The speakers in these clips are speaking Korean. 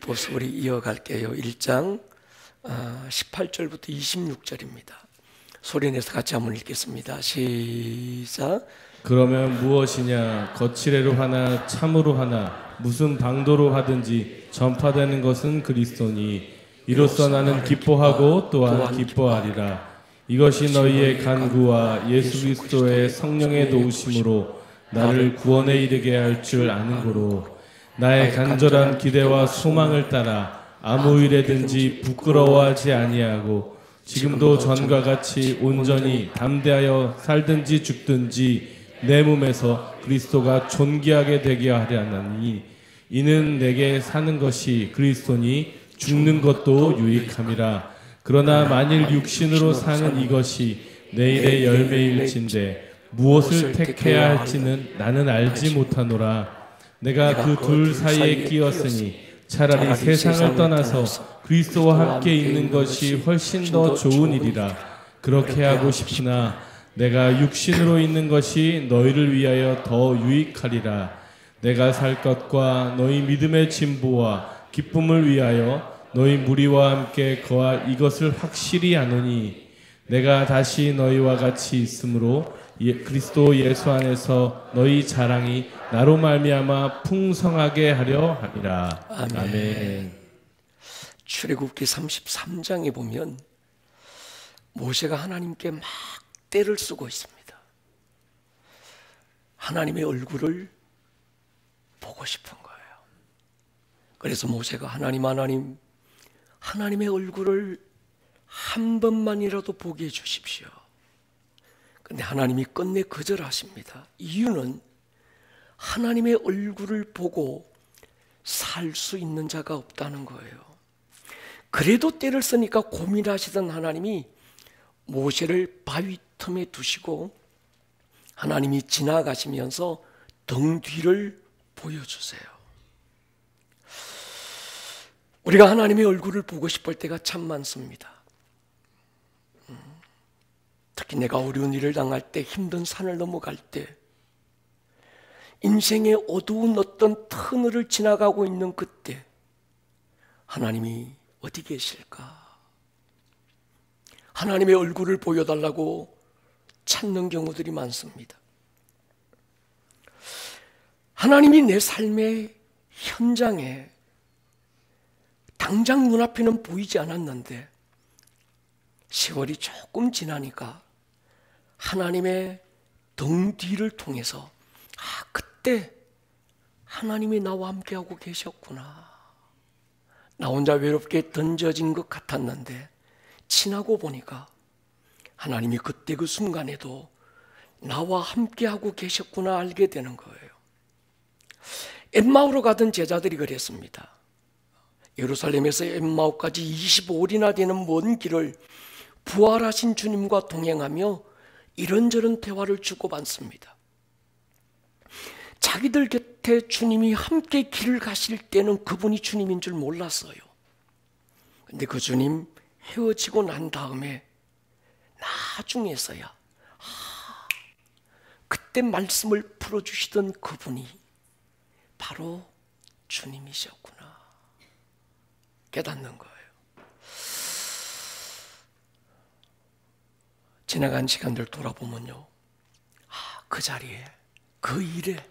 빌립보서 우리 이어갈게요. 1장 18절부터 26절입니다. 소리내서 같이 한번 읽겠습니다. 시작. 그러면 무엇이냐? 거칠애로 하나 참으로 하나 무슨 방도로 하든지 전파되는 것은 그리스도니 이로써 나는 기뻐하고 또한 기뻐하리라. 이것이 너희의 간구와 예수 그리스도의 성령의 도우심으로 나를 구원에 이르게 할 줄 아는 고로 나의 간절한 기대와 소망을 따라 아무 일에든지 부끄러워하지 아니하고 지금도 전과 같이 온전히 담대하여 살든지 죽든지 내 몸에서 그리스도가 존귀하게 되게 하려 하나니 이는 내게 사는 것이 그리스도니 죽는 것도 유익함이라. 그러나 만일 육신으로 사는 이것이 내일의 열매일진데 무엇을 택해야 할지는 나는 알지 못하노라. 내가 그 둘 사이에 끼었으니 차라리 세상을 떠나서 그리스도와 함께 있는 것이 훨씬 더 좋은 일이라. 그렇게 하고 싶으나 내가 육신으로 있는 것이 너희를 위하여 더 유익하리라. 내가 살 것과 너희 믿음의 진보와 기쁨을 위하여 너희 무리와 함께 거할 이것을 확실히 아노니 내가 다시 너희와 같이 있으므로 그리스도 예수 안에서 너희 자랑이 나로 말미암아 풍성하게 하려 함이라. 아멘. 출애굽기 33장에 보면 모세가 하나님께 막 떼를 쓰고 있습니다. 하나님의 얼굴을 보고 싶은 거예요. 그래서 모세가 하나님의 얼굴을 한 번만이라도 보게 해주십시오. 근데 하나님이 끝내 거절하십니다. 이유는 하나님의 얼굴을 보고 살 수 있는 자가 없다는 거예요. 그래도 때를 쓰니까 고민하시던 하나님이 모세를 바위 틈에 두시고 하나님이 지나가시면서 등 뒤를 보여주세요. 우리가 하나님의 얼굴을 보고 싶을 때가 참 많습니다. 특히 내가 어려운 일을 당할 때, 힘든 산을 넘어갈 때, 인생의 어두운 어떤 터널을 지나가고 있는 그때 하나님이 어디 계실까? 하나님의 얼굴을 보여달라고 찾는 경우들이 많습니다. 하나님이 내 삶의 현장에 당장 눈앞에는 보이지 않았는데 세월이 조금 지나니까 하나님의 등 뒤를 통해서 그때 하나님이 나와 함께하고 계셨구나. 나 혼자 외롭게 던져진 것 같았는데 지나고 보니까 하나님이 그때 그 순간에도 나와 함께하고 계셨구나 알게 되는 거예요. 엠마오로 가던 제자들이 그랬습니다. 예루살렘에서 엠마오까지 25일이나 되는 먼 길을 부활하신 주님과 동행하며 이런저런 대화를 주고받습니다. 자기들 곁에 주님이 함께 길을 가실 때는 그분이 주님인 줄 몰랐어요. 근데 그 주님 헤어지고 난 다음에 나중에서야 그때 말씀을 풀어주시던 그분이 바로 주님이셨구나 깨닫는 거예요. 지나간 시간들 돌아보면요, 그 자리에, 그 일에,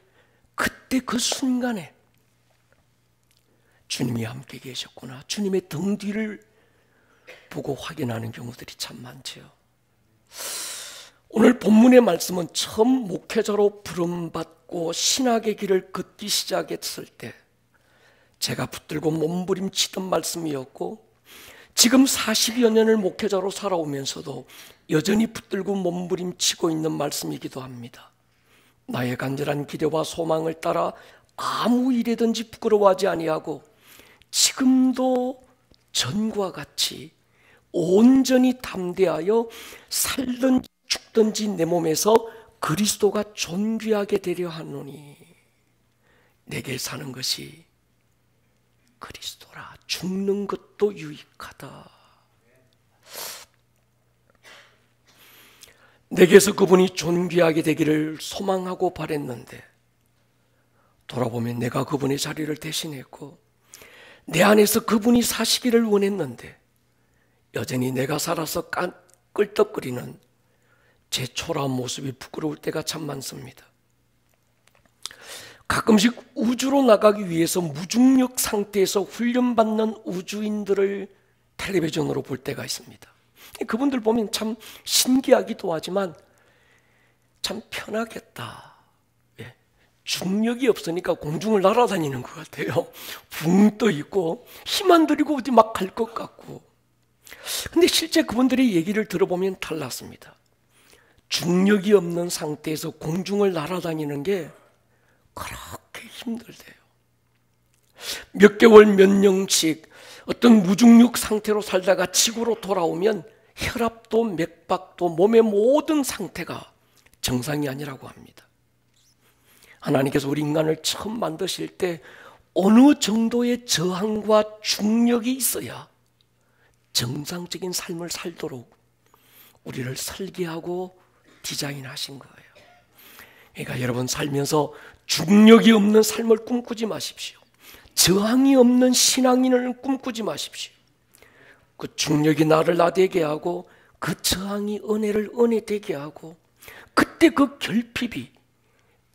그때 그 순간에 주님이 함께 계셨구나, 주님의 등 뒤를 보고 확인하는 경우들이 참 많지요. 오늘 본문의 말씀은 처음 목회자로 부름받고 신학의 길을 걷기 시작했을 때 제가 붙들고 몸부림치던 말씀이었고, 지금 40여 년을 목회자로 살아오면서도 여전히 붙들고 몸부림치고 있는 말씀이기도 합니다. 나의 간절한 기대와 소망을 따라 아무 일에든지 부끄러워하지 아니하고 지금도 전과 같이 온전히 담대하여 살든지 죽든지 내 몸에서 그리스도가 존귀하게 되려 하노니 내게 사는 것이 그리스도라. 죽는 것도 유익하다. 내게서 그분이 존귀하게 되기를 소망하고 바랬는데 돌아보면 내가 그분의 자리를 대신했고 내 안에서 그분이 사시기를 원했는데 여전히 내가 살아서 끌떡거리는 제 초라한 모습이 부끄러울 때가 참 많습니다. 가끔씩 우주로 나가기 위해서 무중력 상태에서 훈련받는 우주인들을 텔레비전으로 볼 때가 있습니다. 그분들 보면 참 신기하기도 하지만 참 편하겠다. 중력이 없으니까 공중을 날아다니는 것 같아요. 붕 떠 있고 힘 안 들이고 어디 막 갈 것 같고. 근데 실제 그분들의 얘기를 들어보면 달랐습니다. 중력이 없는 상태에서 공중을 날아다니는 게 그렇게 힘들대요. 몇 개월 몇 년씩 어떤 무중력 상태로 살다가 지구로 돌아오면 혈압도 맥박도 몸의 모든 상태가 정상이 아니라고 합니다. 하나님께서 우리 인간을 처음 만드실 때 어느 정도의 저항과 중력이 있어야 정상적인 삶을 살도록 우리를 설계하고 디자인하신 거예요. 그러니까 여러분 살면서 중력이 없는 삶을 꿈꾸지 마십시오. 저항이 없는 신앙인을 꿈꾸지 마십시오. 그 중력이 나를 나되게 하고 그 저항이 은혜를 은혜되게 하고 그때 그 결핍이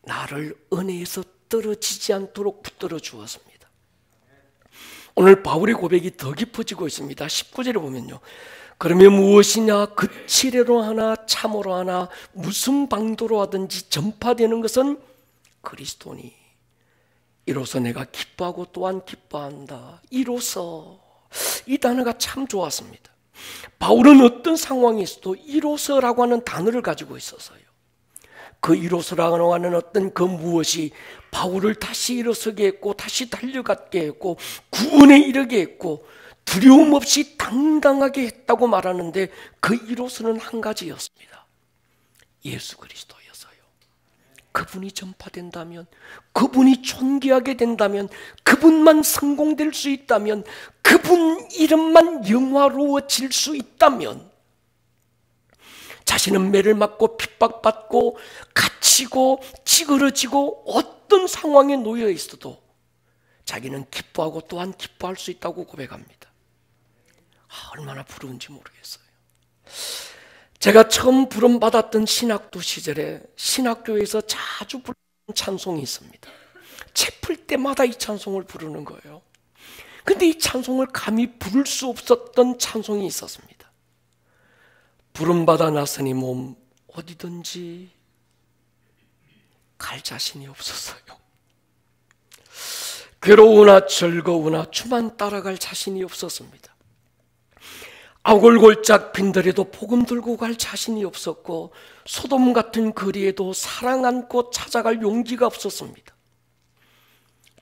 나를 은혜에서 떨어지지 않도록 붙들어 주었습니다. 오늘 바울의 고백이 더 깊어지고 있습니다. 19절에 보면요. 그러면 무엇이냐 그치레로 하나 참으로 하나 무슨 방도로 하든지 전파되는 것은 그리스도니 이로써 내가 기뻐하고 또한 기뻐한다. 이로써 이 단어가 참 좋았습니다. 바울은 어떤 상황에서도 이로써라고 하는 단어를 가지고 있었어요. 그 이로써라고 하는 어떤 그 무엇이 바울을 다시 일어서게 했고 다시 달려갔게 했고 구원에 이르게 했고 두려움 없이 당당하게 했다고 말하는데 그 이로서는 한 가지였습니다. 예수 그리스도였어요. 그분이 전파된다면, 그분이 존귀하게 된다면, 그분만 성공될 수 있다면, 그분 이름만 영화로워질 수 있다면 자신은 매를 맞고 핍박받고 갇히고 찌그러지고 어떤 상황에 놓여 있어도 자기는 기뻐하고 또한 기뻐할 수 있다고 고백합니다. 얼마나 부러운지 모르겠어요. 제가 처음 부름받았던 신학도 시절에 신학교에서 자주 부르는 찬송이 있습니다. 책 풀 때마다 이 찬송을 부르는 거예요. 근데 이 찬송을 감히 부를 수 없었던 찬송이 있었습니다. 부름받아 났으니 몸 어디든지 갈 자신이 없었어요. 괴로우나 즐거우나 주만 따라갈 자신이 없었습니다. 아골골짝 빈들에도 복음 들고 갈 자신이 없었고 소돔 같은 거리에도 사랑 안고 찾아갈 용기가 없었습니다.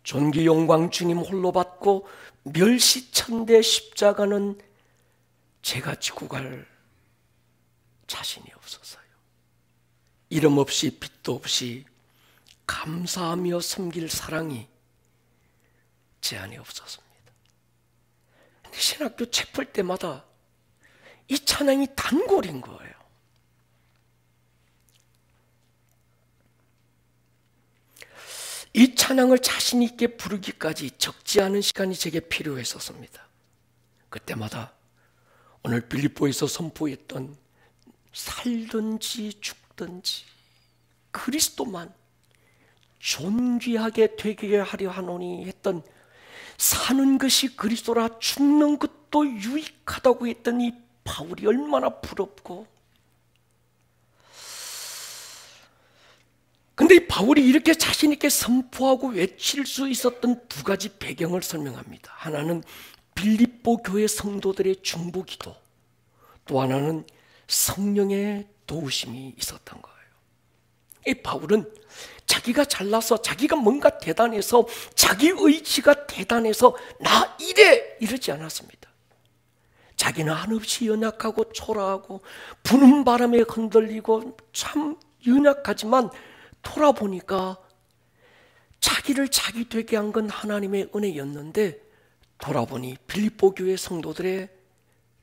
존귀 영광 주님 홀로 받고 멸시천대 십자가는 제가 지고 갈 자신이 없었어요. 이름 없이 빛도 없이 감사하며 섬길 사랑이 제 안에 없었습니다. 근데 신학교 책 풀 때마다 이 찬양이 단골인 거예요. 이 찬양을 자신 있게 부르기까지 적지 않은 시간이 제게 필요했었습니다. 그때마다 오늘 빌립보에서 선포했던 살든지 죽든지 그리스도만 존귀하게 되게 하려 하노니 했던 사는 것이 그리스도라 죽는 것도 유익하다고 했던 이 바울이 얼마나 부럽고, 근데 이 바울이 이렇게 자신 있게 선포하고 외칠 수 있었던 두 가지 배경을 설명합니다. 하나는 빌립보 교회 성도들의 중보기도, 또 하나는 성령의 도우심이 있었던 거예요. 이 바울은 자기가 잘나서 자기가 뭔가 대단해서 자기 의지가 대단해서 나 이래 이러지 않았습니다. 자기는 한없이 연약하고 초라하고 부는 바람에 흔들리고 참 연약하지만 돌아보니까 자기를 자기 되게 한 건 하나님의 은혜였는데 돌아보니 빌립보 교회 성도들의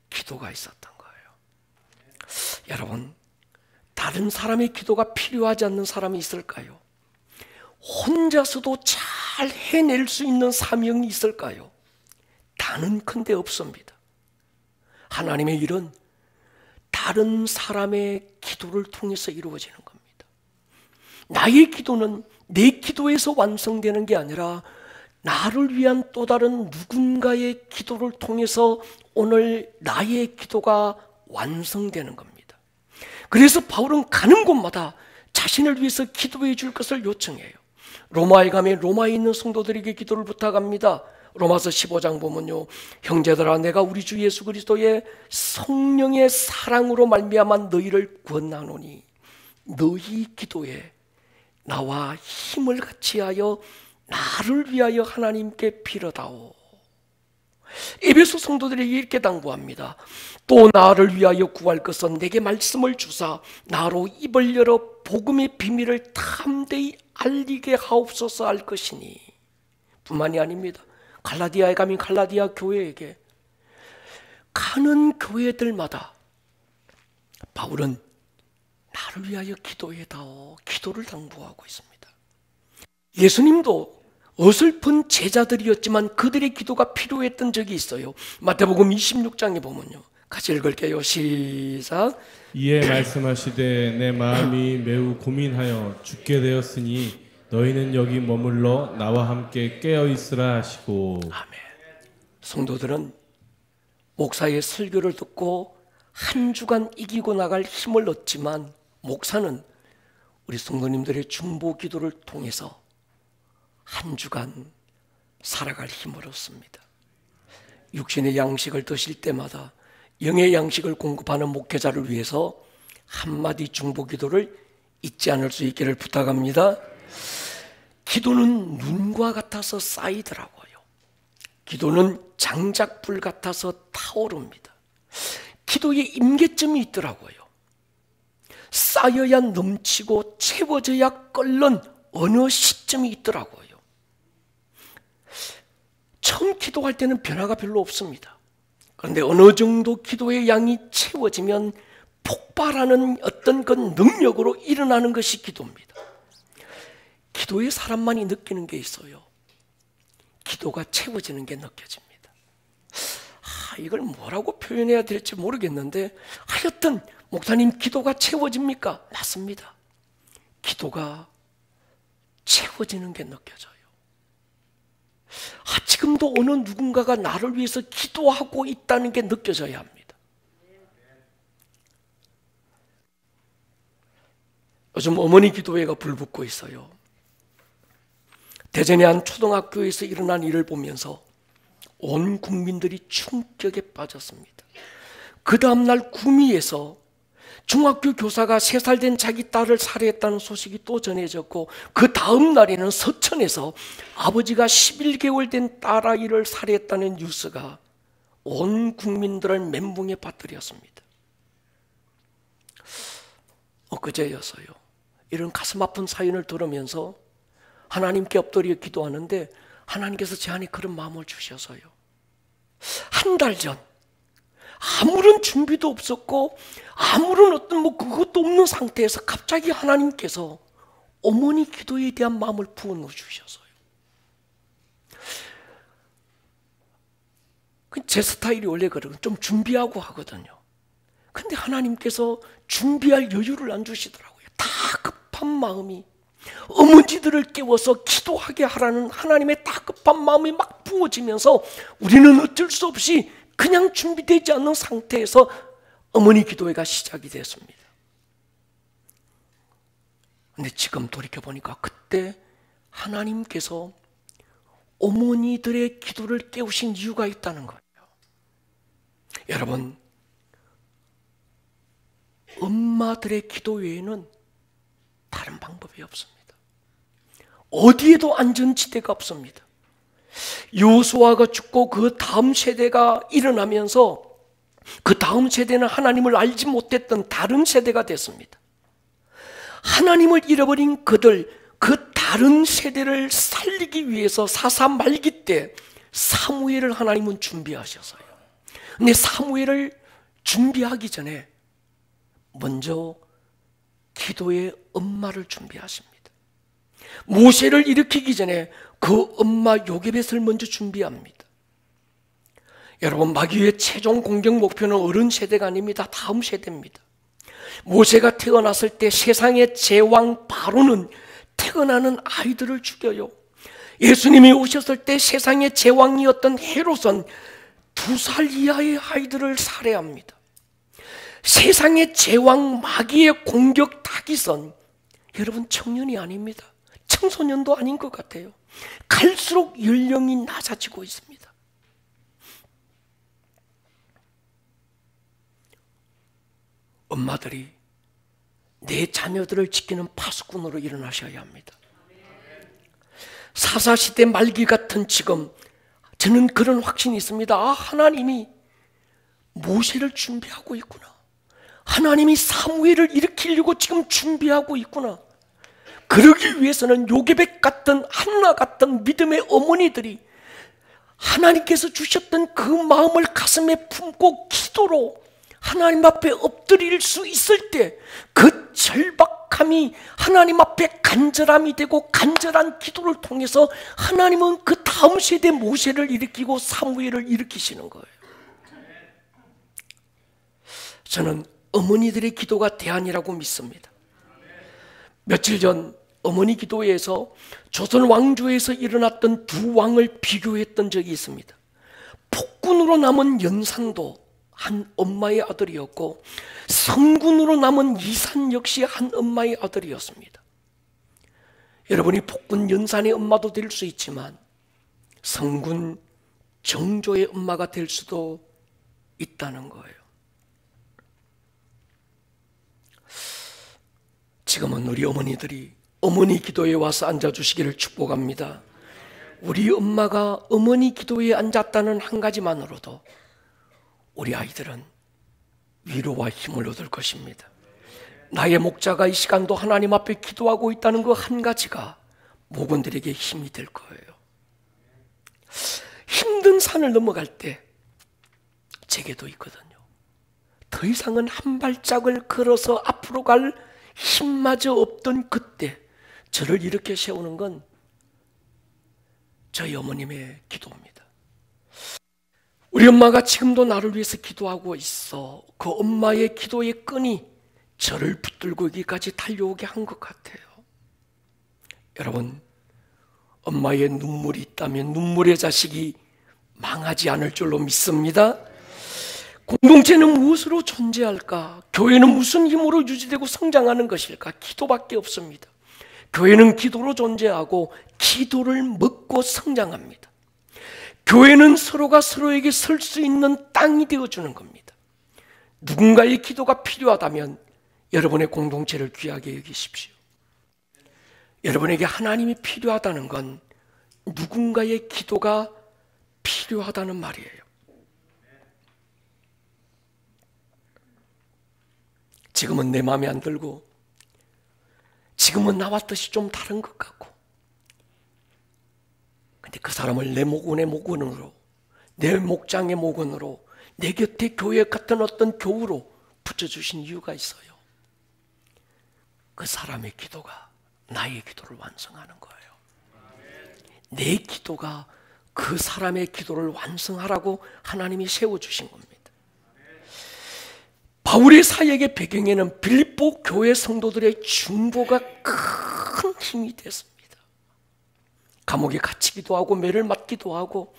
기도가 있었던 거예요. 여러분, 다른 사람의 기도가 필요하지 않는 사람이 있을까요? 혼자서도 잘 해낼 수 있는 사명이 있을까요? 가능컨대 없습니다. 하나님의 일은 다른 사람의 기도를 통해서 이루어지는 겁니다. 나의 기도는 내 기도에서 완성되는 게 아니라 나를 위한 또 다른 누군가의 기도를 통해서 오늘 나의 기도가 완성되는 겁니다. 그래서 바울은 가는 곳마다 자신을 위해서 기도해 줄 것을 요청해요. 로마에 가면 로마에 있는 성도들에게 기도를 부탁합니다. 로마서 15장 보면요, 형제들아 내가 우리 주 예수 그리스도의 성령의 사랑으로 말미암아 너희를 권하노니 너희 기도에 나와 힘을 같이 하여 나를 위하여 하나님께 빌어다오. 에베소 성도들에게 이렇게 당부합니다. 또 나를 위하여 구할 것은 내게 말씀을 주사 나로 입을 열어 복음의 비밀을 담대히 알리게 하옵소서 할 것이니, 뿐만이 아닙니다. 갈라디아에 가면 갈라디아 교회에게 가는 교회들마다 바울은 나를 위하여 기도해다오, 기도를 당부하고 있습니다. 예수님도 어설픈 제자들이었지만 그들의 기도가 필요했던 적이 있어요. 마태복음 26장에 보면요, 같이 읽을게요. 시작. 이에 말씀하시되 내 마음이 매우 고민하여 죽게 되었으니 너희는 여기 머물러 나와 함께 깨어 있으라 하시고. 아멘. 성도들은 목사의 설교를 듣고 한 주간 이기고 나갈 힘을 얻지만 목사는 우리 성도님들의 중보 기도를 통해서 한 주간 살아갈 힘을 얻습니다. 육신의 양식을 드실 때마다 영의 양식을 공급하는 목회자를 위해서 한마디 중보 기도를 잊지 않을 수 있기를 부탁합니다. 기도는 눈과 같아서 쌓이더라고요. 기도는 장작불 같아서 타오릅니다. 기도에 임계점이 있더라고요. 쌓여야 넘치고 채워져야 끓는 어느 시점이 있더라고요. 처음 기도할 때는 변화가 별로 없습니다. 그런데 어느 정도 기도의 양이 채워지면 폭발하는 어떤 그 능력으로 일어나는 것이 기도입니다. 기도에 사람만이 느끼는 게 있어요. 기도가 채워지는 게 느껴집니다. 이걸 뭐라고 표현해야 될지 모르겠는데, 하여튼 목사님 기도가 채워집니까? 맞습니다. 기도가 채워지는 게 느껴져요. 지금도 어느 누군가가 나를 위해서 기도하고 있다는 게 느껴져야 합니다. 요즘 어머니 기도회가 불붙고 있어요. 대전의 한 초등학교에서 일어난 일을 보면서 온 국민들이 충격에 빠졌습니다. 그 다음날 구미에서 중학교 교사가 3살 된 자기 딸을 살해했다는 소식이 또 전해졌고, 그 다음 날에는 서천에서 아버지가 11개월 된 딸아이를 살해했다는 뉴스가 온 국민들을 멘붕에 빠뜨렸습니다. 엊그제였어요. 이런 가슴 아픈 사연을 들으면서 하나님께 엎드려 기도하는데 하나님께서 제 안에 그런 마음을 주셔서요, 한 달 전 아무런 준비도 없었고 아무런 어떤 그것도 없는 상태에서 갑자기 하나님께서 어머니 기도에 대한 마음을 부어넣어 주셔서요. 제 스타일이 원래 그러고 좀 준비하고 하거든요. 근데 하나님께서 준비할 여유를 안 주시더라고요. 다 급한 마음이, 어머니들을 깨워서 기도하게 하라는 하나님의 다 급한 마음이 막 부어지면서 우리는 어쩔 수 없이 그냥 준비되지 않는 상태에서 어머니 기도회가 시작이 됐습니다. 근데 지금 돌이켜보니까 그때 하나님께서 어머니들의 기도를 깨우신 이유가 있다는 거예요. 여러분, 엄마들의 기도 외에는 다른 방법이 없습니다. 어디에도 안전지대가 없습니다. 여호수아가 죽고 그 다음 세대가 일어나면서 그 다음 세대는 하나님을 알지 못했던 다른 세대가 됐습니다. 하나님을 잃어버린 그들, 그 다른 세대를 살리기 위해서 사사 말기 때 사무엘을 하나님은 준비하셨어요. 근데 사무엘을 준비하기 전에 먼저 기도의 엄마를 준비하십니다. 모세를 일으키기 전에 그 엄마 요게벳을 먼저 준비합니다. 여러분, 마귀의 최종 공격 목표는 어른 세대가 아닙니다. 다음 세대입니다. 모세가 태어났을 때 세상의 제왕 바로는 태어나는 아이들을 죽여요. 예수님이 오셨을 때 세상의 제왕이었던 헤롯은 2살 이하의 아이들을 살해합니다. 세상의 제왕 마귀의 공격 타깃은 여러분 청년이 아닙니다. 청소년도 아닌 것 같아요. 갈수록 연령이 낮아지고 있습니다. 엄마들이 내 자녀들을 지키는 파수꾼으로 일어나셔야 합니다. 사사시대 말기 같은 지금 저는 그런 확신이 있습니다. 하나님이 모세를 준비하고 있구나. 하나님이 사무엘을 일으키려고 지금 준비하고 있구나. 그러기 위해서는 요게벳 같은 한나 같은 믿음의 어머니들이 하나님께서 주셨던 그 마음을 가슴에 품고 기도로 하나님 앞에 엎드릴 수 있을 때 그 절박함이 하나님 앞에 간절함이 되고, 간절한 기도를 통해서 하나님은 그 다음 세대 모세를 일으키고 사무엘을 일으키시는 거예요. 저는 어머니들의 기도가 대안이라고 믿습니다. 며칠 전 어머니 기도회에서 조선 왕조에서 일어났던 두 왕을 비교했던 적이 있습니다. 폭군으로 남은 연산도 한 엄마의 아들이었고, 성군으로 남은 이산 역시 한 엄마의 아들이었습니다. 여러분이 폭군 연산의 엄마도 될 수 있지만 성군 정조의 엄마가 될 수도 있다는 거예요. 지금은 우리 어머니들이 어머니 기도에 와서 앉아주시기를 축복합니다. 우리 엄마가 어머니 기도에 앉았다는 한 가지만으로도 우리 아이들은 위로와 힘을 얻을 것입니다. 나의 목자가 이 시간도 하나님 앞에 기도하고 있다는 그 한 가지가 목원들에게 힘이 될 거예요. 힘든 산을 넘어갈 때 제게도 있거든요. 더 이상은 한 발짝을 걸어서 앞으로 갈 힘마저 없던 그때 저를 이렇게 세우는 건 저희 어머님의 기도입니다. 우리 엄마가 지금도 나를 위해서 기도하고 있어. 그 엄마의 기도의 끈이 저를 붙들고 여기까지 달려오게 한 것 같아요. 여러분, 엄마의 눈물이 있다면 눈물의 자식이 망하지 않을 줄로 믿습니다. 공동체는 무엇으로 존재할까? 교회는 무슨 힘으로 유지되고 성장하는 것일까? 기도밖에 없습니다. 교회는 기도로 존재하고 기도를 먹고 성장합니다. 교회는 서로가 서로에게 설 수 있는 땅이 되어주는 겁니다. 누군가의 기도가 필요하다면 여러분의 공동체를 귀하게 여기십시오. 여러분에게 하나님이 필요하다는 건 누군가의 기도가 필요하다는 말이에요. 지금은 내 마음에 안 들고, 지금은 나와 뜻이 좀 다른 것 같고, 근데 그 사람을 내 목원의 목원으로, 내 목장의 목원으로, 내 곁에 교회 같은 어떤 교우로 붙여주신 이유가 있어요. 그 사람의 기도가 나의 기도를 완성하는 거예요. 내 기도가 그 사람의 기도를 완성하라고 하나님이 세워주신 겁니다. 바울의 사역의 배경에는 빌립보 교회 성도들의 중보가 큰 힘이 됐습니다. 감옥에 갇히기도 하고 매를 맞기도 하고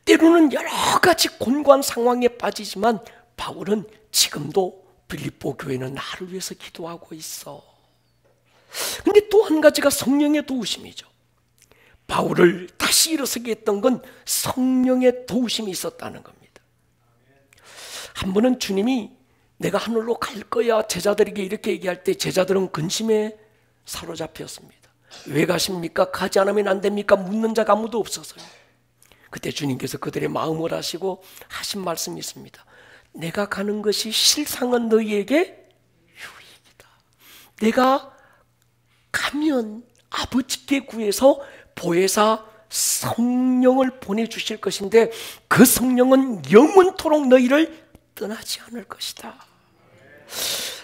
때로는 여러 가지 곤고한 상황에 빠지지만 바울은 지금도 빌립보 교회는 나를 위해서 기도하고 있어. 근데 또 한 가지가 성령의 도우심이죠. 바울을 다시 일어서게 했던 건 성령의 도우심이 있었다는 겁니다. 한 번은 주님이 내가 하늘로 갈 거야 제자들에게 이렇게 얘기할 때 제자들은 근심에 사로잡혔습니다. 왜 가십니까? 가지 않으면 안 됩니까? 묻는 자가 아무도 없어서요. 그때 주님께서 그들의 마음을 아시고 하신 말씀이 있습니다. 내가 가는 것이 실상은 너희에게 유익이다. 내가 가면 아버지께 구해서 보혜사 성령을 보내주실 것인데 그 성령은 영원토록 너희를 떠나지 않을 것이다.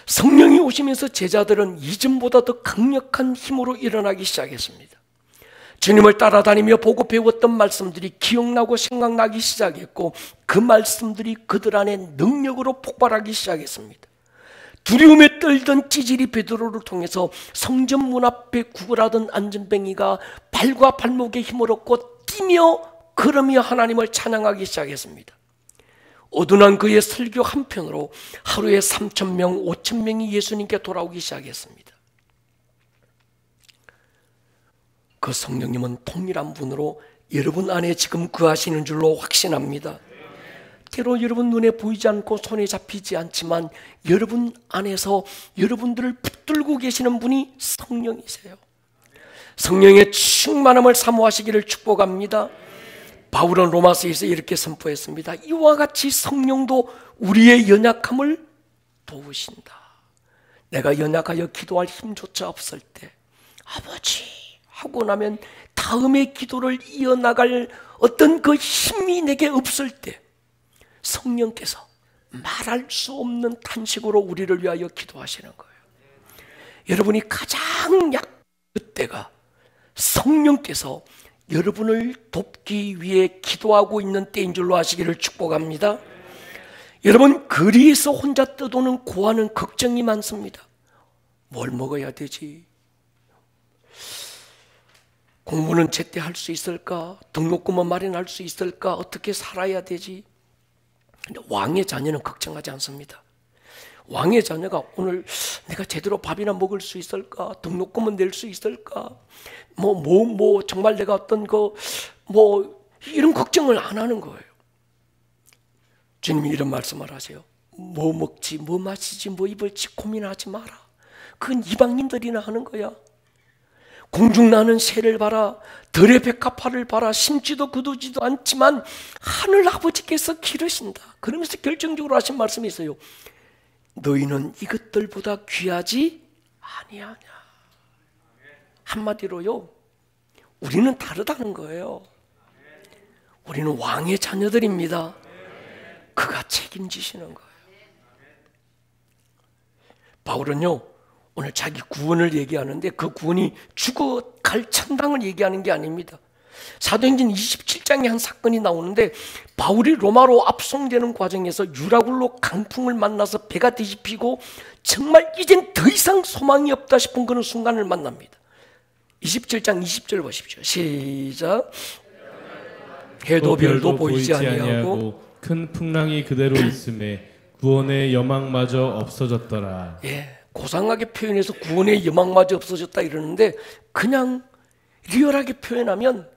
성령이 오시면서 제자들은 이전보다 더 강력한 힘으로 일어나기 시작했습니다. 주님을 따라다니며 보고 배웠던 말씀들이 기억나고 생각나기 시작했고 그 말씀들이 그들 안에 능력으로 폭발하기 시작했습니다. 두려움에 떨던 찌질이 베드로를 통해서 성전 문 앞에 구걸하던 안전뱅이가 발과 발목에 힘을 얻고 뛰며 걸으며 하나님을 찬양하기 시작했습니다. 어둔한 그의 설교 한편으로 하루에 3,000명, 5,000명이 예수님께 돌아오기 시작했습니다. 그 성령님은 동일한 분으로 여러분 안에 지금 거하시는 줄로 확신합니다. 때로 여러분 눈에 보이지 않고 손에 잡히지 않지만 여러분 안에서 여러분들을 붙들고 계시는 분이 성령이세요. 성령의 충만함을 사모하시기를 축복합니다. 바울은 로마서에서 이렇게 선포했습니다. 이와 같이 성령도 우리의 연약함을 도우신다. 내가 연약하여 기도할 힘조차 없을 때 아버지 하고 나면 다음의 기도를 이어나갈 어떤 그 힘이 내게 없을 때 성령께서 말할 수 없는 탄식으로 우리를 위하여 기도하시는 거예요. 여러분이 가장 약한 그때가 성령께서 여러분을 돕기 위해 기도하고 있는 때인 줄로 아시기를 축복합니다. 여러분, 거리에서 혼자 떠도는 고하는 걱정이 많습니다. 뭘 먹어야 되지? 공부는 제때 할 수 있을까? 등록금은 마련할 수 있을까? 어떻게 살아야 되지? 근데 왕의 자녀는 걱정하지 않습니다. 왕의 자녀가 오늘 내가 제대로 밥이나 먹을 수 있을까? 등록금은 낼 수 있을까? 정말 내가 어떤 이런 걱정을 안 하는 거예요. 주님이 이런 말씀을 하세요. 뭐 먹지, 뭐 마시지, 뭐 입을지 고민하지 마라. 그건 이방인들이나 하는 거야. 공중나는 새를 봐라. 들의 백합화를 봐라. 심지도 거두지도 않지만 하늘 아버지께서 기르신다. 그러면서 결정적으로 하신 말씀이 있어요. 너희는 이것들보다 귀하지 아니하냐. 한마디로요, 우리는 다르다는 거예요. 우리는 왕의 자녀들입니다. 그가 책임지시는 거예요. 바울은요, 오늘 자기 구원을 얘기하는데 그 구원이 죽어갈 천당을 얘기하는 게 아닙니다. 사도행전 27장에 한 사건이 나오는데 바울이 로마로 압송되는 과정에서 유라굴로 강풍을 만나서 배가 뒤집히고 정말 이젠 더 이상 소망이 없다 싶은 그런 순간을 만납니다. 27장 20절 보십시오. 시작. 해도 별도 보이지 아니하고 큰 풍랑이 그대로 있음에 구원의 여망마저 없어졌더라. 예, 고상하게 표현해서 구원의 여망마저 없어졌다 이러는데 그냥 리얼하게 표현하면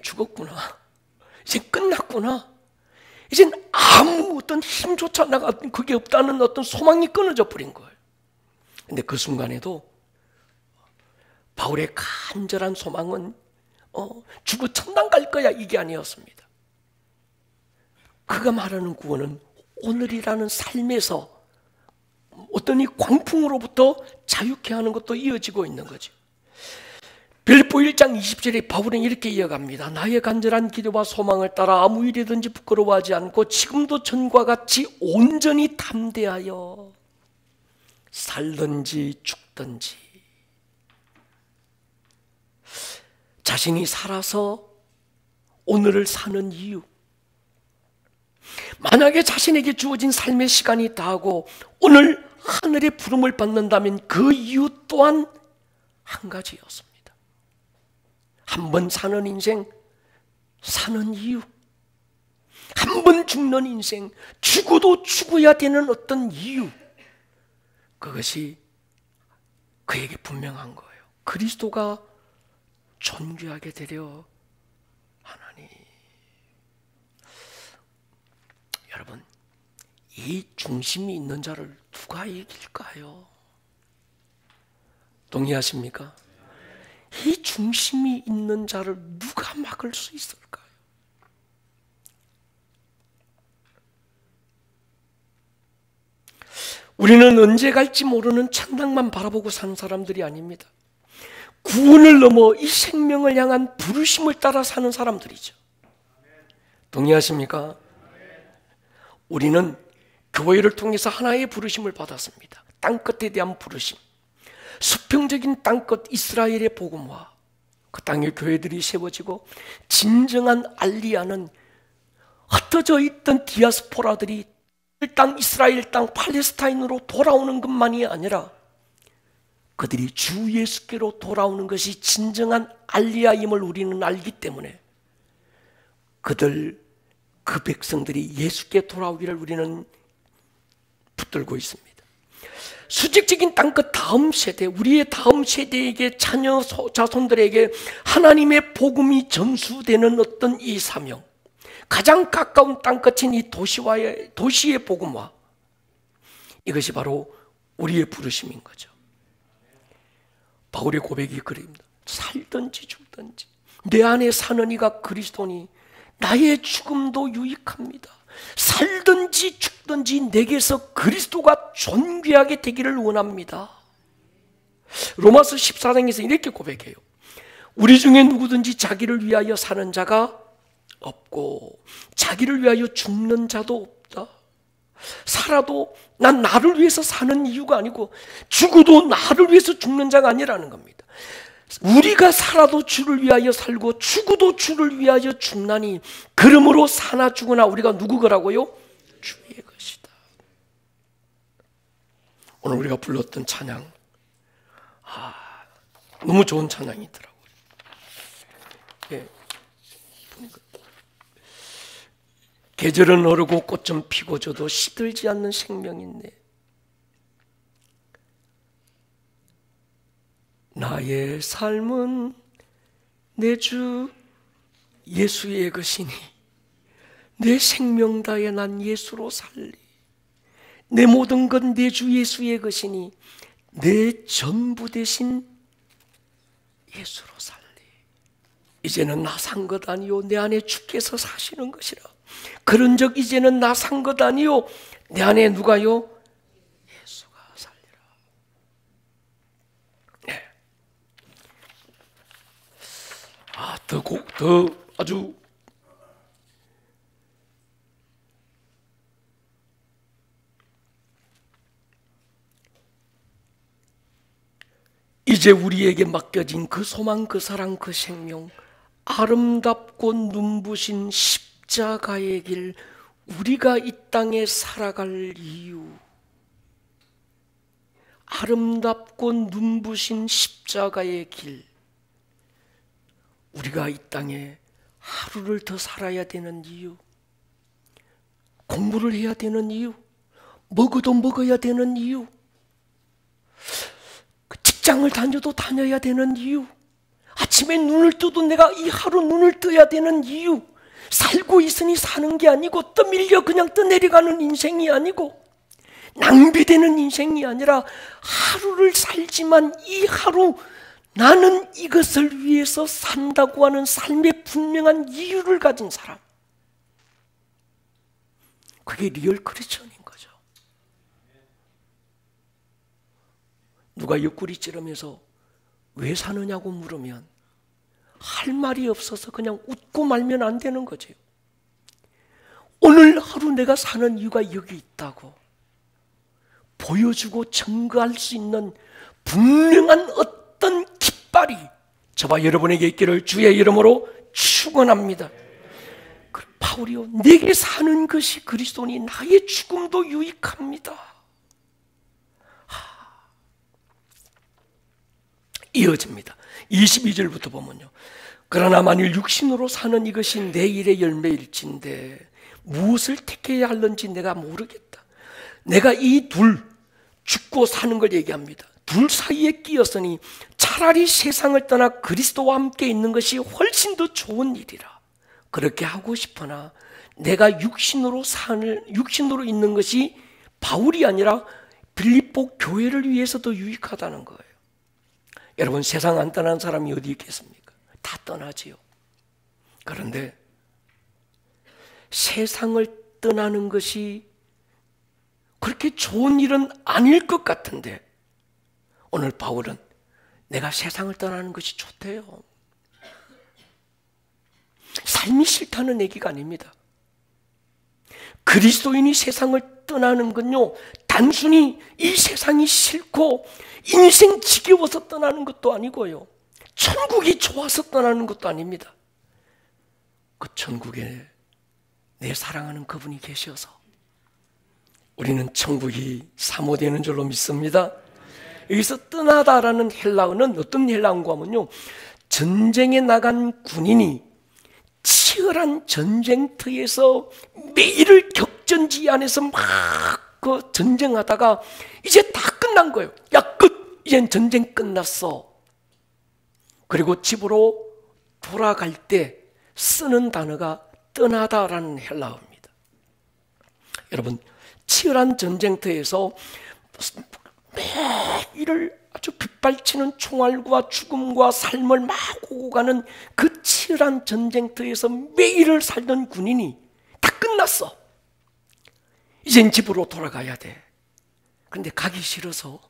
죽었구나. 이제 끝났구나. 이젠 아무 어떤 힘조차 나가 그게 없다는 어떤 소망이 끊어져 버린 거예요. 근데 그 순간에도 바울의 간절한 소망은 죽어 천당 갈 거야 이게 아니었습니다. 그가 말하는 구원은 오늘이라는 삶에서 어떤 이 광풍으로부터 자유케 하는 것도 이어지고 있는 거죠. 빌립보 1장 20절에 바울은 이렇게 이어갑니다. 나의 간절한 기도와 소망을 따라 아무 일이든지 부끄러워하지 않고 지금도 전과 같이 온전히 담대하여 살든지 죽든지 자신이 살아서 오늘을 사는 이유, 만약에 자신에게 주어진 삶의 시간이 다하고 오늘 하늘의 부름을 받는다면 그 이유 또한 한 가지였습니다. 한 번 사는 인생, 사는 이유, 한 번 죽는 인생, 죽어도 죽어야 되는 어떤 이유, 그것이 그에게 분명한 거예요. 그리스도가 존귀하게 되려 하나니. 여러분, 이 중심이 있는 자를 누가 이길까요? 동의하십니까? 이 중심이 있는 자를 누가 막을 수 있을까요? 우리는 언제 갈지 모르는 천당만 바라보고 사는 사람들이 아닙니다. 구원을 넘어 이 생명을 향한 부르심을 따라 사는 사람들이죠. 동의하십니까? 우리는 교회를 통해서 하나의 부르심을 받았습니다. 땅끝에 대한 부르심, 수평적인 땅끝 이스라엘의 복음화, 그 땅에 교회들이 세워지고 진정한 알리야는 흩어져 있던 디아스포라들이 땅, 이스라엘 땅, 팔레스타인으로 돌아오는 것만이 아니라 그들이 주 예수께로 돌아오는 것이 진정한 알리야임을 우리는 알기 때문에 그 백성들이 예수께 돌아오기를 우리는 붙들고 있습니다. 수직적인 땅끝 다음 세대, 우리의 다음 세대에게 자녀 자손들에게 하나님의 복음이 전수되는 어떤 이 사명, 가장 가까운 땅끝인 이 도시의 복음화, 이것이 바로 우리의 부르심인 거죠. 바울의 고백이 그립니다. 살든지 죽든지 내 안에 사는 이가 그리스도니 나의 죽음도 유익합니다. 살든지 죽든지 내게서 그리스도가 존귀하게 되기를 원합니다. 로마서 14장에서 이렇게 고백해요. 우리 중에 누구든지 자기를 위하여 사는 자가 없고 자기를 위하여 죽는 자도 없다. 살아도 난 나를 위해서 사는 이유가 아니고 죽어도 나를 위해서 죽는 자가 아니라는 겁니다. 우리가 살아도 주를 위하여 살고 죽어도 주를 위하여 죽나니 그러므로 사나 죽으나 우리가 누구 거라고요? 주의 것이다. 오늘 우리가 불렀던 찬양, 너무 좋은 찬양이더라고요. 예. 계절은 흐르고 꽃좀 피고 져도 시들지 않는 생명인데 나의 삶은 내 주 예수의 것이니 내 생명 다해 난 예수로 살리. 내 모든 건 내 주 예수의 것이니 내 전부 대신 예수로 살리. 이제는 나 산 것 아니요 내 안에 주께서 사시는 것이라. 그런즉 이제는 나 산 것 아니요 내 안에 누가요? 예수가 살리라. 네. 더 아주 이제 우리에게 맡겨진 그 소망, 그 사랑, 그 생명, 아름답고 눈부신 십자가의 길, 우리가 이 땅에 살아갈 이유, 아름답고 눈부신 십자가의 길, 우리가 이 땅에 하루를 더 살아야 되는 이유, 공부를 해야 되는 이유, 먹어도 먹어야 되는 이유, 직장을 다녀도 다녀야 되는 이유, 아침에 눈을 떠도 내가 이 하루 눈을 떠야 되는 이유, 살고 있으니 사는 게 아니고 떠밀려 그냥 떠내려가는 인생이 아니고 낭비되는 인생이 아니라 하루를 살지만 이 하루 나는 이것을 위해서 산다고 하는 삶의 분명한 이유를 가진 사람, 그게 리얼 크리스천인 거죠. 누가 옆구리 찌르면서 왜 사느냐고 물으면 할 말이 없어서 그냥 웃고 말면 안 되는 거죠. 오늘 하루 내가 사는 이유가 여기 있다고 보여주고 증거할 수 있는 분명한 어떤 깃발이 저와 여러분에게 있기를 주의 이름으로 축원합니다. 바울이요, 내게 사는 것이 그리스도니 나의 죽음도 유익합니다. 이어집니다. 22절부터 보면요, 그러나 만일 육신으로 사는 이것이 내일의 열매일진데 무엇을 택해야 할는지 내가 모르겠다. 내가 이 둘, 죽고 사는 걸 얘기합니다. 둘 사이에 끼었으니 차라리 세상을 떠나 그리스도와 함께 있는 것이 훨씬 더 좋은 일이라. 그렇게 하고 싶으나 내가 육신으로 있는 것이 바울이 아니라 빌립보 교회를 위해서도 유익하다는 거예요. 여러분, 세상 안 떠난 사람이 어디 있겠습니까? 다 떠나지요. 그런데 세상을 떠나는 것이 그렇게 좋은 일은 아닐 것 같은데 오늘 바울은 내가 세상을 떠나는 것이 좋대요. 삶이 싫다는 얘기가 아닙니다. 그리스도인이 세상을 떠나는 건요, 단순히 이 세상이 싫고 인생 지겨워서 떠나는 것도 아니고요, 천국이 좋아서 떠나는 것도 아닙니다. 그 천국에 내 사랑하는 그분이 계셔서 우리는 천국이 사모되는 줄로 믿습니다. 여기서 떠나다라는 헬라어는 어떤 헬라어인가 하면요, 전쟁에 나간 군인이 치열한 전쟁터에서 매일을 격전지 안에서 막 그 전쟁하다가 이제 다 끝난 거예요. 야, 끝! 이젠 전쟁 끝났어. 그리고 집으로 돌아갈 때 쓰는 단어가 떠나다라는 헬라어입니다. 여러분, 치열한 전쟁터에서 매일을 아주 빗발치는 총알과 죽음과 삶을 막 오고 가는 그 치열한 전쟁터에서 매일을 살던 군인이 다 끝났어. 이젠 집으로 돌아가야 돼. 그런데 가기 싫어서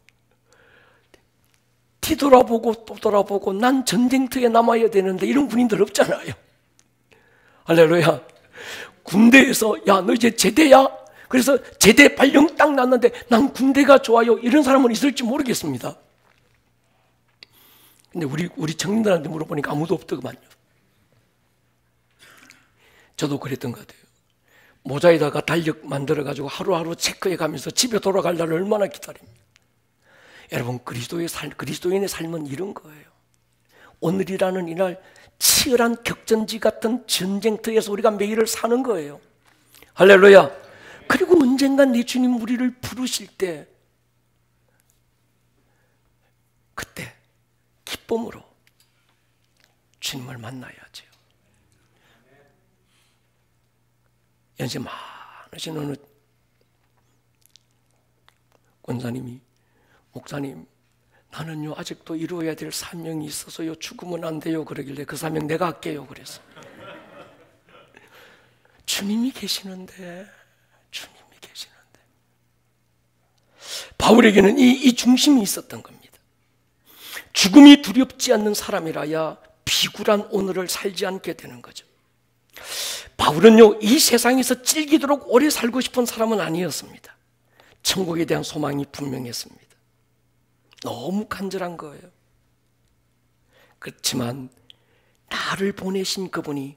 뒤돌아보고 또 돌아보고 난 전쟁터에 남아야 되는데 이런 군인들 없잖아요. 할렐루야. 군대에서 야, 너 이제 제대야? 그래서 제대 발령 딱 났는데 난 군대가 좋아요. 이런 사람은 있을지 모르겠습니다. 근데 우리 청년들한테 물어보니까 아무도 없더구만요. 저도 그랬던 것 같아요. 모자에다가 달력 만들어가지고 하루하루 체크해 가면서 집에 돌아갈 날을 얼마나 기다립니까? 여러분, 그리스도인의 삶은 이런 거예요. 오늘이라는 이날 치열한 격전지 같은 전쟁터에서 우리가 매일을 사는 거예요. 할렐루야. 그리고 언젠간 내 주님 우리를 부르실 때 그때 기쁨으로 주님을 만나야죠. 연세 많으신 어느 권사님이 목사님, 나는요 아직도 이루어야 될 사명이 있어서요 죽으면 안 돼요 그러길래 그 사명 내가 할게요 그랬어. 주님이 계시는데 바울에게는 이 중심이 있었던 겁니다. 죽음이 두렵지 않는 사람이라야 비굴한 오늘을 살지 않게 되는 거죠. 바울은요 이 세상에서 질기도록 오래 살고 싶은 사람은 아니었습니다. 천국에 대한 소망이 분명했습니다. 너무 간절한 거예요. 그렇지만 나를 보내신 그분이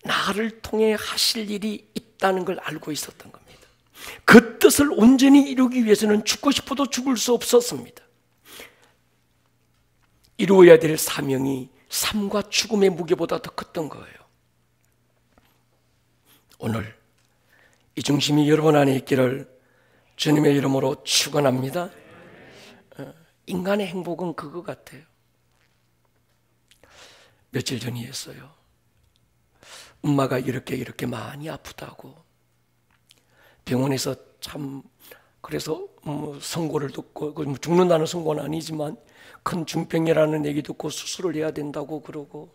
나를 통해 하실 일이 있다는 걸 알고 있었던 겁니다. 그 뜻을 온전히 이루기 위해서는 죽고 싶어도 죽을 수 없었습니다. 이루어야 될 사명이 삶과 죽음의 무게보다 더 컸던 거예요. 오늘 이 중심이 여러분 안에 있기를 주님의 이름으로 축원합니다. 인간의 행복은 그거 같아요. 며칠 전이었어요. 엄마가 이렇게 많이 아프다고 병원에서 참 그래서 선고를 듣고 죽는다는 선고는 아니지만 큰 중병이라는 얘기 듣고 수술을 해야 된다고 그러고,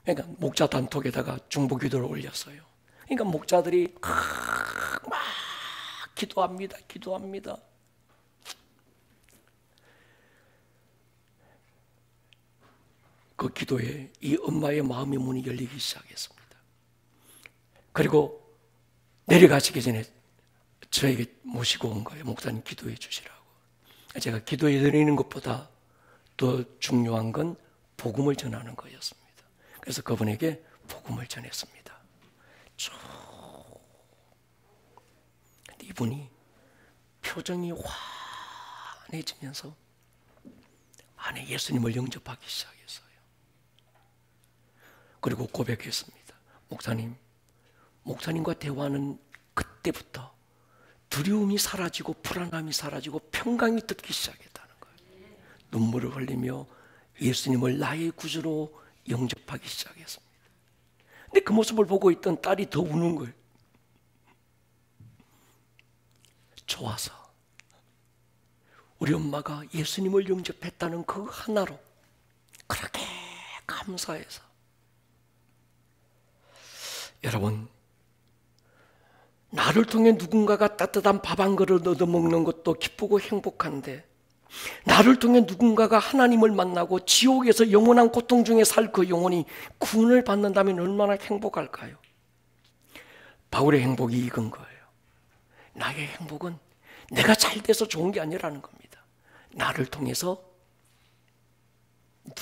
그러니까 목자 단톡에다가 중보기도를 올렸어요. 그러니까 목자들이 막 기도합니다. 그 기도에 이 엄마의 마음의 문이 열리기 시작했습니다. 그리고 내려가시기 전에 저에게 모시고 온 거예요. 목사님 기도해 주시라고. 제가 기도해 드리는 것보다 더 중요한 건 복음을 전하는 거였습니다. 그래서 그분에게 복음을 전했습니다. 근데 이분이 표정이 환해지면서 안에 예수님을 영접하기 시작했어요. 그리고 고백했습니다. 목사님과 대화하는 그때부터 두려움이 사라지고 불안함이 사라지고 평강이 듣기 시작했다는 거예요. 눈물을 흘리며 예수님을 나의 구주로 영접하기 시작했습니다. 근데 그 모습을 보고 있던 딸이 더 우는 거예요. 좋아서 우리 엄마가 예수님을 영접했다는 그 하나로 그렇게 감사해서. 여러분, 나를 통해 누군가가 따뜻한 밥 한 그릇 얻어먹는 것도 기쁘고 행복한데, 나를 통해 누군가가 하나님을 만나고 지옥에서 영원한 고통 중에 살 그 영혼이 구원을 받는다면 얼마나 행복할까요? 바울의 행복이 이건 거예요. 나의 행복은 내가 잘 돼서 좋은 게 아니라는 겁니다. 나를 통해서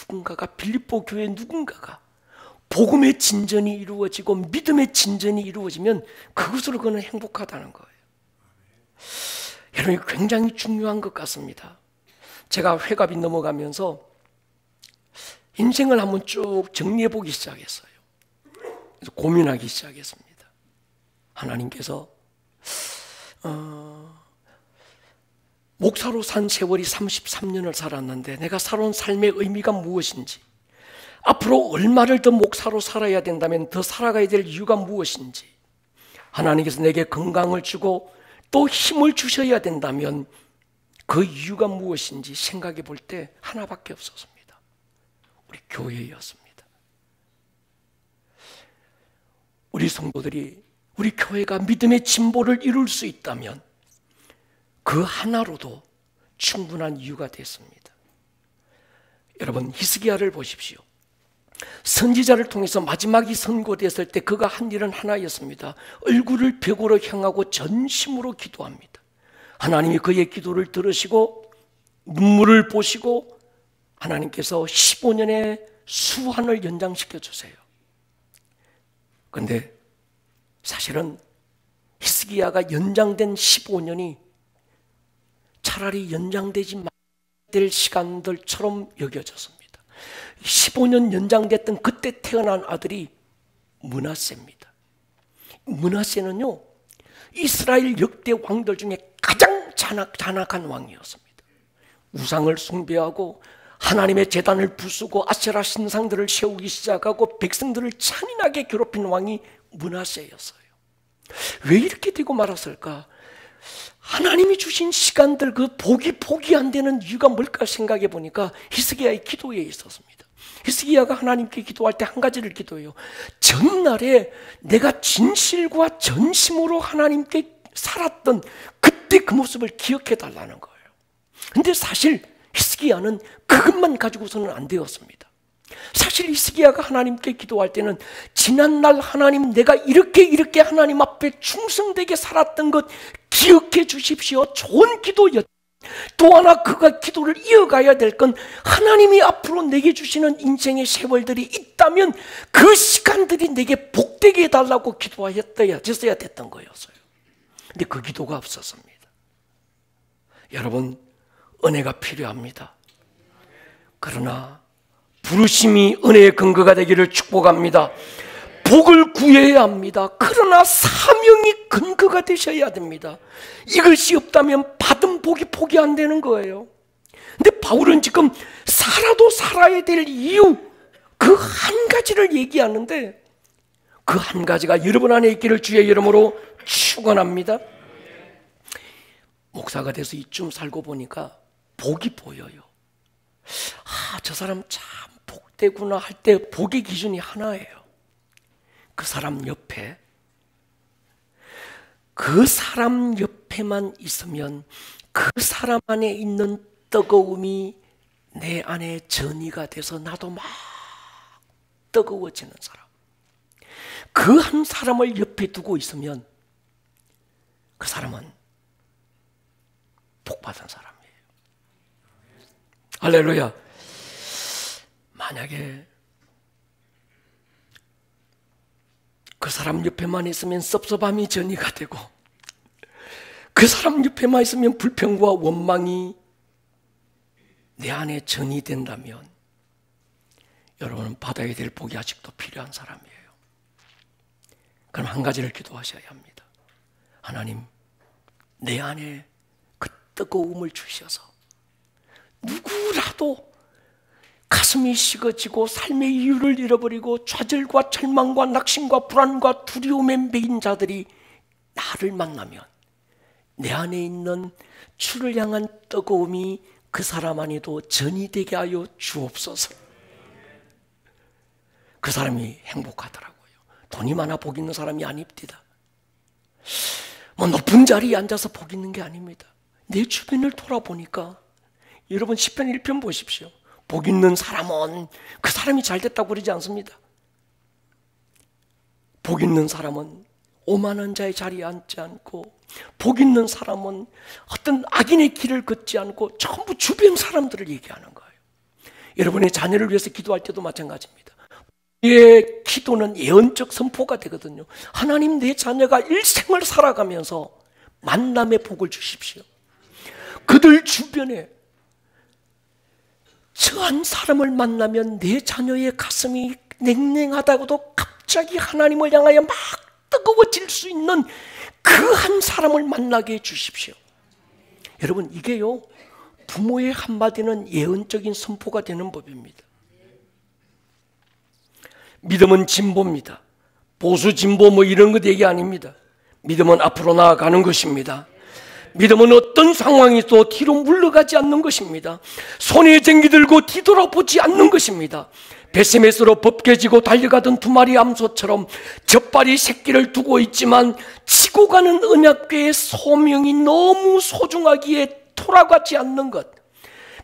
누군가가, 빌립보 교회 누군가가 복음의 진전이 이루어지고 믿음의 진전이 이루어지면 그것으로 그는 행복하다는 거예요. 여러분, 굉장히 중요한 것 같습니다. 제가 회갑이 넘어가면서 인생을 한번 쭉 정리해 보기 시작했어요. 그래서 고민하기 시작했습니다. 하나님께서 목사로 산 세월이 33년을 살았는데 내가 살아온 삶의 의미가 무엇인지, 앞으로 얼마를 더 목사로 살아야 된다면 더 살아가야 될 이유가 무엇인지, 하나님께서 내게 건강을 주고 또 힘을 주셔야 된다면 그 이유가 무엇인지 생각해 볼 때 하나밖에 없었습니다. 우리 교회였습니다. 우리 성도들이, 우리 교회가 믿음의 진보를 이룰 수 있다면 그 하나로도 충분한 이유가 됐습니다. 여러분, 히스기야를 보십시오. 선지자를 통해서 마지막이 선고됐을 때 그가 한 일은 하나였습니다. 얼굴을 벽으로 향하고 전심으로 기도합니다. 하나님이 그의 기도를 들으시고 눈물을 보시고 하나님께서 15년의 수환을 연장시켜 주세요. 그런데 사실은 히스기야가 연장된 15년이 차라리 연장되지 말아야 될 시간들처럼 여겨졌습니다. 15년 연장됐던 그때 태어난 아들이 므낫세입니다. 므낫세는요, 이스라엘 역대 왕들 중에 가장 잔악한 왕이었습니다. 우상을 숭배하고 하나님의 제단을 부수고 아세라 신상들을 세우기 시작하고 백성들을 잔인하게 괴롭힌 왕이 므낫세였어요. 왜 이렇게 되고 말았을까? 하나님이 주신 시간들, 그 복이 포기 안 되는 이유가 뭘까 생각해 보니까 히스기야의 기도에 있었습니다. 히스기야가 하나님께 기도할 때 한 가지를 기도해요. 전날에 내가 진실과 전심으로 하나님께 살았던 그때 그 모습을 기억해 달라는 거예요. 근데 사실 히스기야는 그것만 가지고서는 안 되었습니다. 사실 히스기야가 하나님께 기도할 때는 지난날 하나님, 내가 이렇게 하나님 앞에 충성되게 살았던 것 기억해 주십시오, 좋은 기도였. 또 하나 그가 기도를 이어가야 될 건 하나님이 앞으로 내게 주시는 인생의 세월들이 있다면 그 시간들이 내게 복되게 해달라고 기도하였어야 됐던 거였어요. 근데 그 기도가 없었습니다. 여러분, 은혜가 필요합니다. 그러나 부르심이 은혜의 근거가 되기를 축복합니다. 복을 구해야 합니다. 그러나 사명이 근거가 되셔야 됩니다. 이것이 없다면 받은 복이 포기 안 되는 거예요. 근데 바울은 지금 살아도 살아야 될 이유, 그 한 가지를 얘기하는데 그 한 가지가 여러분 안에 있기를 주의 이름으로 축원합니다. 목사가 돼서 이쯤 살고 보니까 복이 보여요. 저 사람 참 복되구나 할 때 복의 기준이 하나예요. 그 사람 옆에만 있으면 그 사람 안에 있는 뜨거움이 내 안에 전이가 돼서 나도 막 뜨거워지는 사람. 그 한 사람을 옆에 두고 있으면 그 사람은 복받은 사람이에요. 할렐루야. 만약에 그 사람 옆에만 있으면 섭섭함이 전이가 되고 그 사람 옆에만 있으면 불평과 원망이 내 안에 전이 된다면 여러분은 받아야 될 복이 아직도 필요한 사람이에요. 그럼 한 가지를 기도하셔야 합니다. 하나님, 내 안에 그 뜨거움을 주셔서 누구라도 가슴이 식어지고 삶의 이유를 잃어버리고 좌절과 절망과 낙심과 불안과 두려움에 매인 자들이 나를 만나면 내 안에 있는 주를 향한 뜨거움이 그 사람 안에도 전이 되게 하여 주옵소서. 그 사람이 행복하더라고요. 돈이 많아 복 있는 사람이 아닙니다. 높은 자리에 앉아서 복 있는 게 아닙니다. 내 주변을 돌아보니까 여러분 시편 1편 보십시오. 복 있는 사람은 그 사람이 잘 됐다고 그러지 않습니다. 복 있는 사람은 오만한 자의 자리에 앉지 않고, 복 있는 사람은 어떤 악인의 길을 걷지 않고 전부 주변 사람들을 얘기하는 거예요. 여러분의 자녀를 위해서 기도할 때도 마찬가지입니다. 우리의 기도는 예언적 선포가 되거든요. 하나님, 내 자녀가 일생을 살아가면서 만남의 복을 주십시오. 그들 주변에 저한 사람을 만나면 내 자녀의 가슴이 냉랭하다고도 갑자기 하나님을 향하여 막 뜨거워질 수 있는 그 한 사람을 만나게 해주십시오. 여러분, 이게요, 부모의 한마디는 예언적인 선포가 되는 법입니다. 믿음은 진보입니다. 보수 진보 뭐 이런 것 얘기 아닙니다. 믿음은 앞으로 나아가는 것입니다. 믿음은 어떤 상황에도 뒤로 물러가지 않는 것입니다. 손에 쟁기 들고 뒤돌아보지 않는 것입니다. 베세메스로 벗겨지고 달려가던 두 마리 암소처럼 젖발이 새끼를 두고 있지만 치고 가는 언약궤의 소명이 너무 소중하기에 돌아가지 않는 것.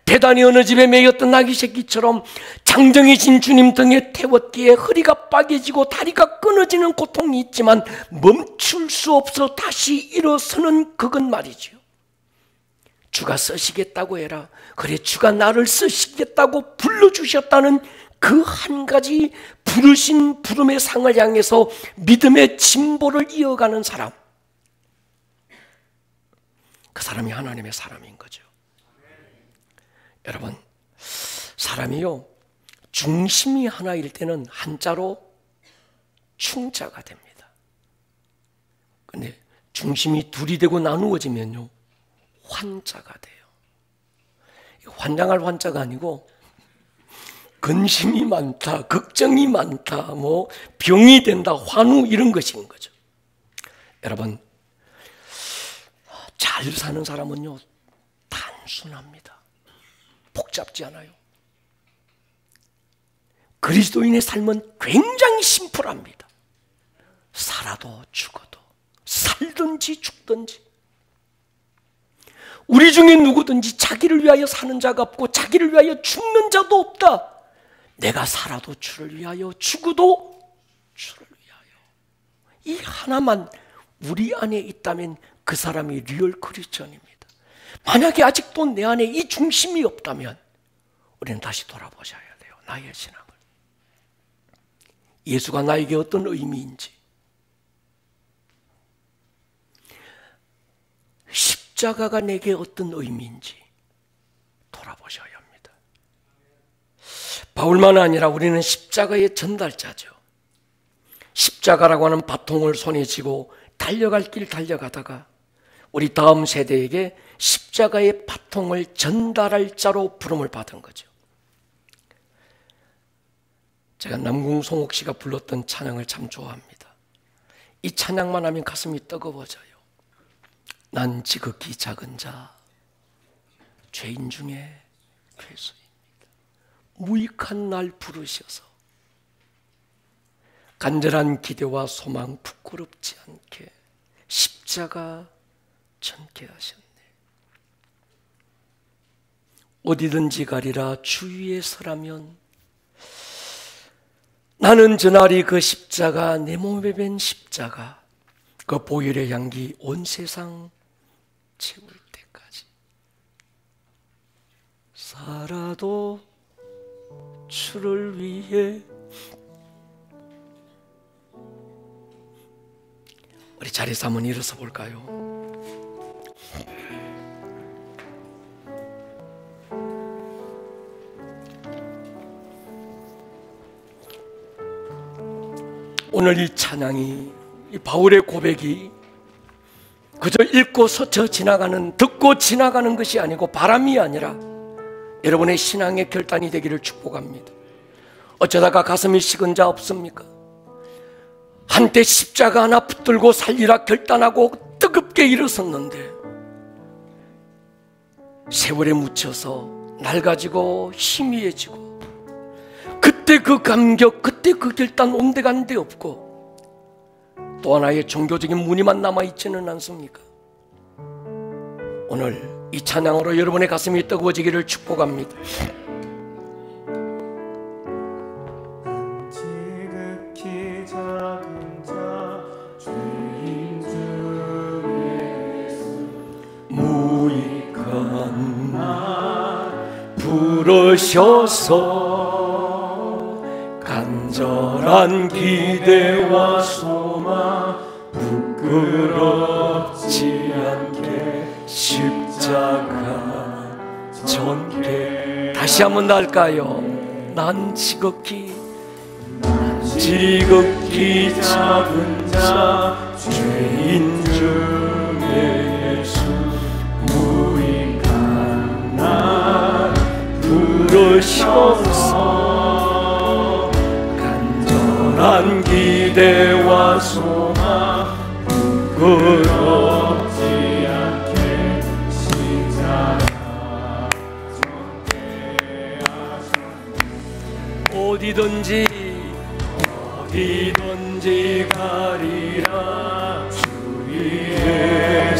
배단이 어느 집에 매였던 아기 새끼처럼 장정해진 주님 등에 태웠기에 허리가 빠개지고 다리가 끊어지는 고통이 있지만 멈출 수 없어 다시 일어서는 그것 말이지요. 주가 쓰시겠다고 해라. 그래, 주가 나를 쓰시겠다고 불러주셨다는 그 한 가지 부르신 부름의 상을 향해서 믿음의 진보를 이어가는 사람, 그 사람이 하나님의 사람인 거죠. 여러분, 사람이요, 중심이 하나일 때는 한자로 충자가 됩니다. 근데 중심이 둘이 되고 나누어지면요, 환자가 돼요. 환장할 환자가 아니고 근심이 많다, 걱정이 많다, 뭐 병이 된다, 환우 이런 것인 거죠. 여러분, 잘 사는 사람은요, 단순합니다. 복잡지 않아요. 그리스도인의 삶은 굉장히 심플합니다. 살아도 죽어도, 살든지 죽든지. 우리 중에 누구든지 자기를 위하여 사는 자가 없고 자기를 위하여 죽는 자도 없다. 내가 살아도 주를 위하여, 죽어도 주를 위하여. 이 하나만 우리 안에 있다면 그 사람이 리얼 크리스천입니다. 만약에 아직도 내 안에 이 중심이 없다면 우리는 다시 돌아보셔야 돼요. 나의 신앙을. 예수가 나에게 어떤 의미인지, 십자가가 내게 어떤 의미인지 돌아보셔야 합니다. 바울만 아니라 우리는 십자가의 전달자죠. 십자가라고 하는 바통을 손에 쥐고 달려갈 길 달려가다가 우리 다음 세대에게 십자가의 바통을 전달할 자로 부름을 받은 거죠. 제가 남궁송옥 씨가 불렀던 찬양을 참 좋아합니다. 이 찬양만 하면 가슴이 뜨거워져요. 난 지극히 작은 자, 죄인 중에 괴수입니다. 무익한 날 부르셔서 간절한 기대와 소망 부끄럽지 않게 십자가 전케 하셨네. 어디든지 가리라 주 위에 서라면 나는 저날이 그 십자가, 내 몸에 밴 십자가, 그 보혈의 향기 온 세상 채울 때까지 살아도 주를 위해. 우리 자리에서 한번 일어서 볼까요? 오늘 이 찬양이, 이 바울의 고백이 그저 읽고 스쳐 지나가는, 듣고 지나가는 것이 아니고 바람이 아니라 여러분의 신앙의 결단이 되기를 축복합니다. 어쩌다가 가슴이 식은 자 없습니까? 한때 십자가 하나 붙들고 살리라 결단하고 뜨겁게 일어섰는데 세월에 묻혀서 낡아지고 희미해지고, 그때 그 감격, 그때 그 결단 온데간데 없고 또 하나의 종교적인 무늬만 남아있지는 않습니까? 오늘 이 찬양으로 여러분의 가슴이 뜨거워지기를 축복합니다. 지극히 작은 자, 죄인 중에 무익한 나 부르셔서 간절한 기대와 소망 부끄럽지 않게 십자가 전개. 다시 한번 날까요? 난 지극히 작은 자 죄인 중에 예수 무익한 날 부르셔서 간절한 기대와 소망 부끄럽지 않게 십자가 전개 하셨네. 어디든지 가리라 주위에서라면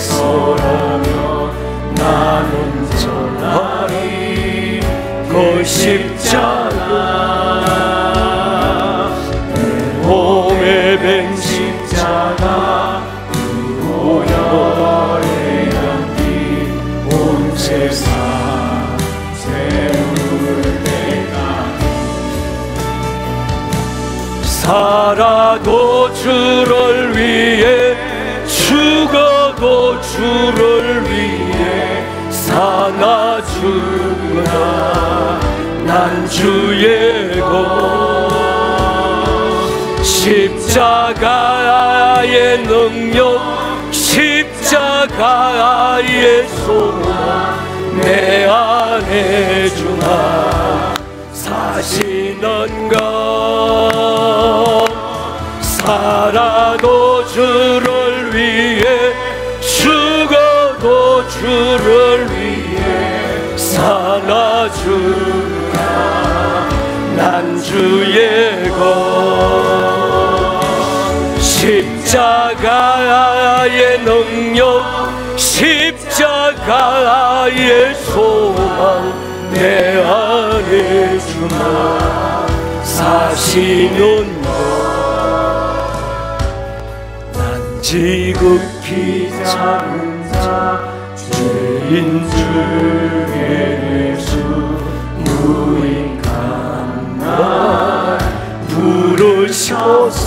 나는 전하리 그 십자가 내 몸에 밴 십자가 보혈의 향기 온 세상 채울 때까지 살아도 주를 위해 죽어도 주를 위해 사나 죽으나 난 주의 것 십자가의 능력 십자가의 소망 내 안에 주나 사시는 것 살아도 주를 위해 죽어도 주를 위해 사나 주나 난 주의 것 십자가의 능력 십자가의 소망 내 안에 주나 사시는 것 난 지극히 작은 자 죄인 중에 예수 무익한 날 부르셔서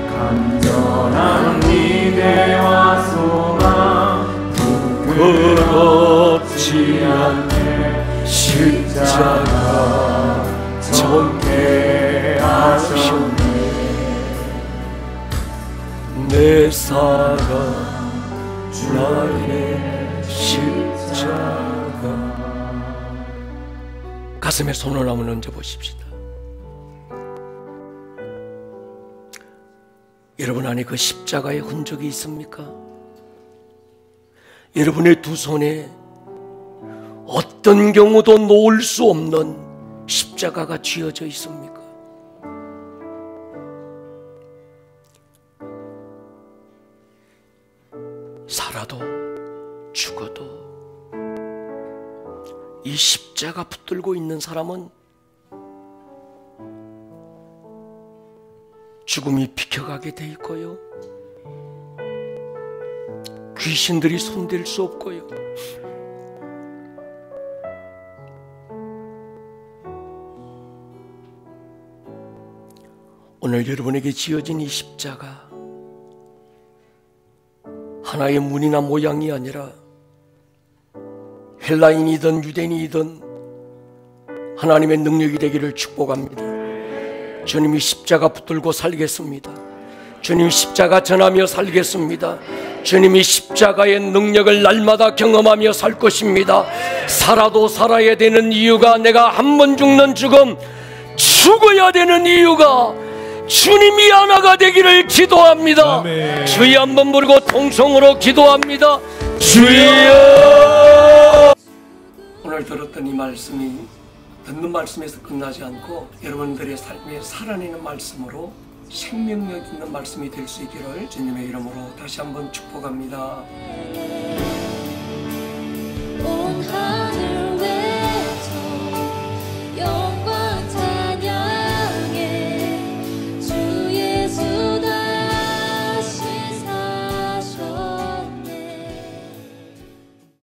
간절한 기대와 소망 부끄럽지 않게 십자가 전개하셨네. 내 사랑 나의 십자가. 가슴에 손을 한번 얹어 보십시다. 여러분 안에 그 십자가의 흔적이 있습니까? 여러분의 두 손에 어떤 경우도 놓을 수 없는 십자가가 쥐어져 있습니까? 살아도 죽어도 이 십자가 붙들고 있는 사람은 죽음이 비켜가게 돼 있고요, 귀신들이 손댈 수 없고요, 오늘 여러분에게 지어진 이 십자가 하나의 문이나 모양이 아니라 헬라인이든 유대인이든 하나님의 능력이 되기를 축복합니다. 주님이 십자가 붙들고 살겠습니다. 주님 십자가 전하며 살겠습니다. 주님이 십자가의 능력을 날마다 경험하며 살 것입니다. 살아도 살아야 되는 이유가, 내가 한 번 죽는 죽음, 죽어야 되는 이유가 주님이 하나가 되기를 기도합니다. 아멘. 주여 한번 부르고 통성으로 기도합니다. 주여. 오늘 들었던 이 말씀이 듣는 말씀에서 끝나지 않고 여러분들의 삶에 살아내는 말씀으로 생명력 있는 말씀이 될 수 있기를 주님의 이름으로 다시 한번 축복합니다.